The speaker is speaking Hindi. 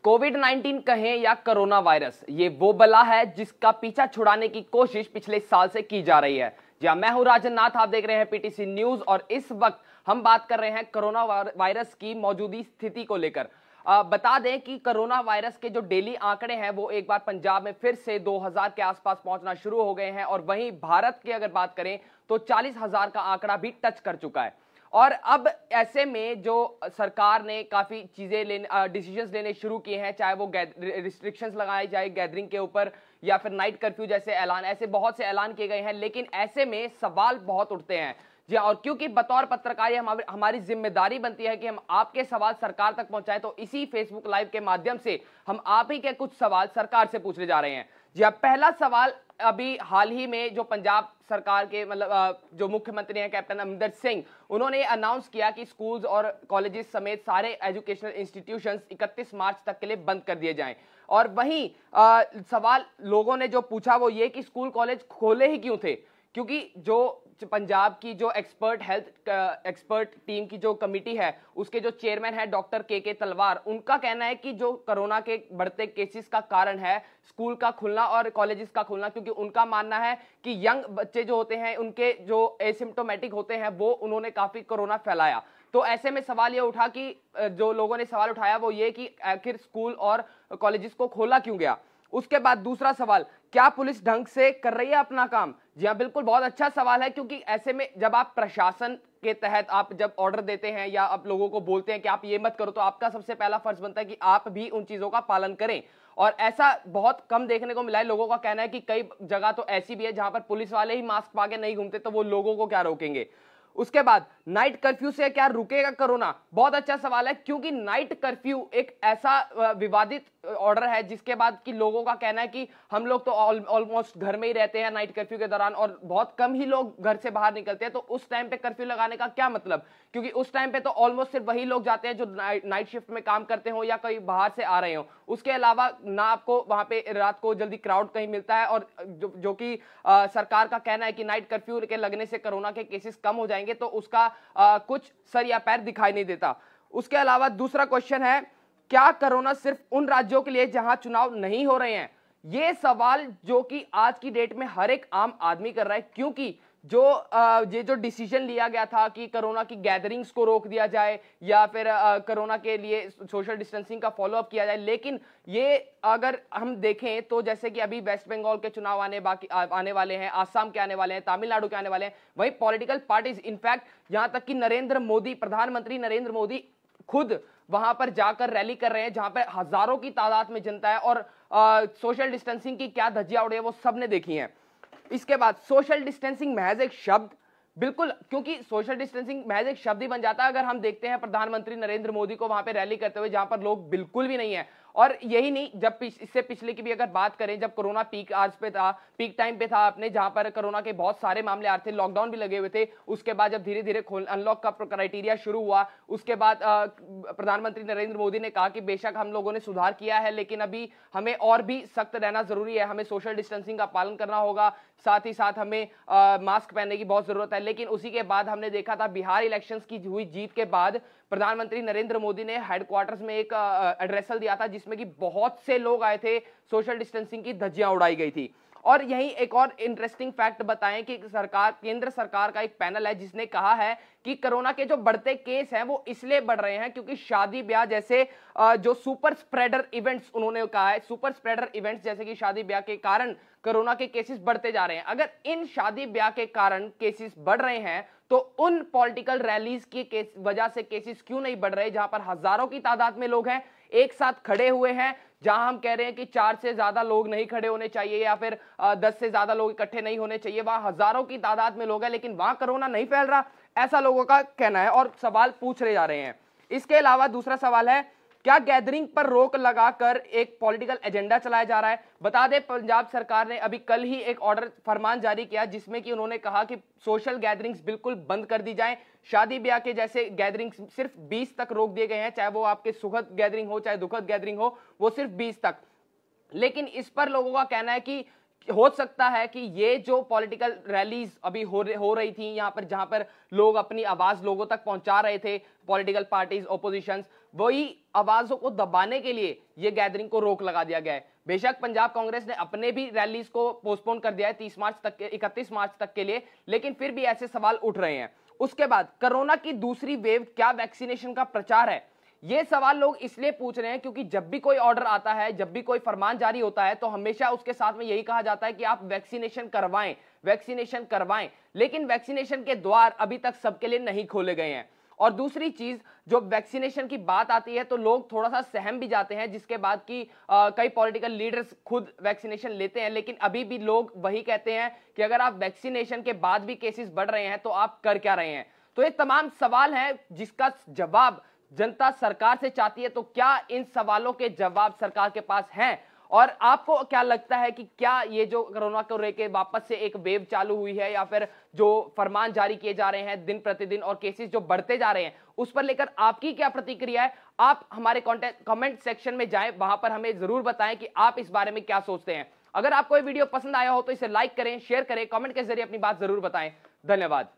कोविड 19 कहें या कोरोना वायरस, ये वो बला है जिसका पीछा छुड़ाने की कोशिश पिछले साल से की जा रही है। जी हां, मैं हूं राजन नाथ, आप देख रहे हैं पीटीसी न्यूज और इस वक्त हम बात कर रहे हैं कोरोना वायरस की मौजूदा स्थिति को लेकर। बता दें कि कोरोना वायरस के जो डेली आंकड़े हैं वो एक बार पंजाब में फिर से 2000 के आसपास पहुंचना शुरू हो गए हैं और वहीं भारत की अगर बात करें तो 40,000 का आंकड़ा भी टच कर चुका है। और अब ऐसे में जो सरकार ने काफी चीजें डिसीजंस लेने शुरू किए हैं, चाहे वो रिस्ट्रिक्शंस लगाई जाए गैदरिंग के ऊपर या फिर नाइट कर्फ्यू जैसे ऐलान, ऐसे बहुत से ऐलान किए गए हैं। लेकिन ऐसे में सवाल बहुत उठते हैं जी, और क्योंकि बतौर पत्रकार हमारी जिम्मेदारी बनती है कि हम आपके सवाल सरकार तक पहुंचाएं, तो इसी फेसबुक लाइव के माध्यम से हम आप ही के कुछ सवाल सरकार से पूछने जा रहे हैं। जी हाँ, पहला सवाल, अभी हाल ही में जो पंजाब सरकार के जो मुख्यमंत्री हैं कैप्टन अमरिंदर सिंह, उन्होंने अनाउंस किया कि स्कूल्स और कॉलेजेस समेत सारे एजुकेशनल इंस्टीट्यूशंस 31 मार्च तक के लिए बंद कर दिए जाएं। और वहीं सवाल लोगों ने जो पूछा वो ये कि स्कूल कॉलेज खोले ही क्यों थे, क्योंकि जो पंजाब की जो एक्सपर्ट टीम की जो कमिटी है उसके जो चेयरमैन है डॉक्टर के तलवार, उनका कहना है कि जो कोरोना के बढ़ते केसेस का कारण है स्कूल का खुलना और कॉलेजेस का खुलना, क्योंकि उनका मानना है कि यंग बच्चे जो होते हैं उनके जो एसिम्प्टोमेटिक होते हैं वो उन्होंने काफी कोरोना फैलाया। तो ऐसे में सवाल ये उठा कि जो लोगों ने सवाल उठाया वो ये कि आखिर स्कूल और कॉलेजेस को खोला क्यों गया। उसके बाद दूसरा सवाल, क्या पुलिस ढंग से कर रही है अपना काम। जी हाँ, बिल्कुल, बहुत अच्छा सवाल है, क्योंकि ऐसे में जब आप प्रशासन के तहत आप जब ऑर्डर देते हैं या आप लोगों को बोलते हैं कि आप ये मत करो, तो आपका सबसे पहला फर्ज बनता है कि आप भी उन चीजों का पालन करें। और ऐसा बहुत कम देखने को मिला है। लोगों का कहना है कि कई जगह तो ऐसी भी है जहां पर पुलिस वाले ही मास्क पा के नहीं घूमते, तो वो लोगों को क्या रोकेंगे। उसके बाद, नाइट कर्फ्यू से क्या रुकेगा कोरोना। बहुत अच्छा सवाल है, क्योंकि नाइट कर्फ्यू एक ऐसा विवादित ऑर्डर है जिसके बाद कि लोगों का कहना है कि हम लोग तो ऑलमोस्ट घर में ही रहते हैं नाइट कर्फ्यू के दौरान और बहुत कम ही लोग घर से बाहर निकलते हैं, तो उस टाइम पे कर्फ्यू लगाने का क्या मतलब, क्योंकि उस टाइम पे तो ऑलमोस्ट सिर्फ वही लोग जाते हैं जो नाइट शिफ्ट में काम करते हो या कहीं बाहर से आ रहे हो। उसके अलावा ना आपको वहां पे रात को जल्दी क्राउड कहीं मिलता है, और जो कि सरकार का कहना है कि नाइट कर्फ्यू के लगने से कोरोना के केसेस कम हो जाएंगे, तो उसका कुछ सर या पैर दिखाई नहीं देता। उसके अलावा दूसरा क्वेश्चन है, क्या कोरोना सिर्फ उन राज्यों के लिए जहां चुनाव नहीं हो रहे हैं। यह सवाल जो कि आज की डेट में हर एक आम आदमी कर रहा है, क्योंकि ये जो डिसीजन लिया गया था कि कोरोना की गैदरिंग्स को रोक दिया जाए या फिर कोरोना के लिए सोशल डिस्टेंसिंग का फॉलोअप किया जाए, लेकिन ये अगर हम देखें तो जैसे कि अभी वेस्ट बंगाल के चुनाव आने वाले हैं, आसाम के आने वाले हैं, तमिलनाडु के आने वाले हैं, वहीं पॉलिटिकल पार्टीज, इनफैक्ट यहां तक कि प्रधानमंत्री नरेंद्र मोदी खुद वहां पर जाकर रैली कर रहे हैं जहां पर हजारों की तादाद में जनता है, और सोशल डिस्टेंसिंग की क्या धज्जियां उड़ी है वो सबने देखी हैं। इसके बाद, सोशल डिस्टेंसिंग महज एक शब्द, बिल्कुल, क्योंकि सोशल डिस्टेंसिंग महज एक शब्द ही बन जाता है अगर हम देखते हैं प्रधानमंत्री नरेंद्र मोदी को वहां पे रैली करते हुए जहां पर लोग बिल्कुल भी नहीं है। और यही नहीं, जब इससे पिछले की भी अगर बात करें, जब कोरोना पीक आवर्स पे था, पीक टाइम पे था अपने, जहां पर कोरोना के बहुत सारे मामले आ रहे थे, लॉकडाउन भी लगे हुए थे, उसके बाद जब धीरे धीरे अनलॉक का क्राइटेरिया शुरू हुआ, उसके बाद प्रधानमंत्री नरेंद्र मोदी ने कहा कि बेशक हम लोगों ने सुधार किया है लेकिन अभी हमें और भी सख्त रहना जरूरी है, हमें सोशल डिस्टेंसिंग का पालन करना होगा, साथ ही साथ हमें मास्क पहनने की बहुत जरूरत है। लेकिन उसी के बाद हमने देखा था बिहार इलेक्शंस की हुई जीत के बाद प्रधानमंत्री नरेंद्र मोदी ने हेडक्वार्टर्स में एक एड्रेसल दिया था जिसमें कि बहुत से लोग आए थे, सोशल डिस्टेंसिंग की धज्जियां उड़ाई गई थी। और यही एक और इंटरेस्टिंग फैक्ट बताएं कि केंद्र सरकार का एक पैनल है जिसने कहा है कि कोरोना के जो बढ़ते केस हैं वो इसलिए बढ़ रहे हैं क्योंकि शादी ब्याह जैसे जो सुपर स्प्रेडर इवेंट्स, उन्होंने कहा है सुपर स्प्रेडर इवेंट्स जैसे कि शादी ब्याह के कारण कोरोना के केसेस बढ़ते जा रहे हैं। अगर इन शादी ब्याह के कारण केसेस बढ़ रहे हैं तो उन पॉलिटिकल रैलीज की वजह से केसेस क्यों नहीं बढ़ रहे, जहां पर हजारों की तादाद में लोग हैं, एक साथ खड़े हुए हैं, जहां हम कह रहे हैं कि 4 से ज्यादा लोग नहीं खड़े होने चाहिए या फिर 10 से ज्यादा लोग इकट्ठे नहीं होने चाहिए, वहां हजारों की तादाद में लोग हैं लेकिन वहां कोरोना नहीं फैल रहा, ऐसा लोगों का कहना है और सवाल पूछ रहे जा रहे हैं। इसके अलावा दूसरा सवाल है, क्या गैदरिंग पर रोक लगाकर एक पॉलिटिकल एजेंडा चलाया जा रहा है। बता दें, पंजाब सरकार ने अभी कल ही एक ऑर्डर फरमान जारी किया जिसमें कि उन्होंने कहा कि सोशल गैदरिंग्स बिल्कुल बंद कर दी जाएं, शादी ब्याह के जैसे गैदरिंग्स सिर्फ 20 तक रोक दिए गए हैं, चाहे वो आपके सुखद गैदरिंग हो चाहे दुखद गैदरिंग हो, वो सिर्फ 20 तक। लेकिन इस पर लोगों का कहना है कि हो सकता है कि ये जो पॉलिटिकल रैलीज अभी हो रही थी यहाँ पर, जहां पर लोग अपनी आवाज लोगों तक पहुंचा रहे थे, पॉलिटिकल पार्टीज, ओपोजिशंस, वही आवाजों को दबाने के लिए ये गैदरिंग को रोक लगा दिया गया है। बेशक पंजाब कांग्रेस ने अपने भी रैलीज को पोस्टपोन कर दिया है 30 मार्च तक के 31 मार्च तक के लिए, लेकिन फिर भी ऐसे सवाल उठ रहे हैं। उसके बाद कोरोना की दूसरी वेव, क्या वैक्सीनेशन का प्रचार है? ये सवाल लोग इसलिए पूछ रहे हैं क्योंकि जब भी कोई ऑर्डर आता है, जब भी कोई फरमान जारी होता है, तो हमेशा उसके साथ में यही कहा जाता है कि आप वैक्सीनेशन करवाएं, वैक्सीनेशन करवाएं। लेकिन वैक्सीनेशन के द्वार अभी तक सबके लिए नहीं खोले गए हैं। और दूसरी चीज, जो वैक्सीनेशन की बात आती है तो लोग थोड़ा सा सहम भी जाते हैं, जिसके बाद की कई पॉलिटिकल लीडर्स खुद वैक्सीनेशन लेते हैं, लेकिन अभी भी लोग वही कहते हैं कि अगर आप वैक्सीनेशन के बाद भी केसेस बढ़ रहे हैं तो आप कर क्या रहे हैं। तो ये तमाम सवाल हैं जिसका जवाब जनता सरकार से चाहती है। तो क्या इन सवालों के जवाब सरकार के पास हैं? और आपको क्या लगता है कि क्या ये जो कोरोना को लेकर वापस से एक वेव चालू हुई है, या फिर जो फरमान जारी किए जा रहे हैं दिन प्रतिदिन और केसेस जो बढ़ते जा रहे हैं, उस पर लेकर आपकी क्या प्रतिक्रिया है? आप हमारे कमेंट सेक्शन में जाएं, वहां पर हमें जरूर बताएं कि आप इस बारे में क्या सोचते हैं। अगर आपको ये वीडियो पसंद आया हो तो इसे लाइक करें, शेयर करें, कमेंट के जरिए अपनी बात जरूर बताएं। धन्यवाद।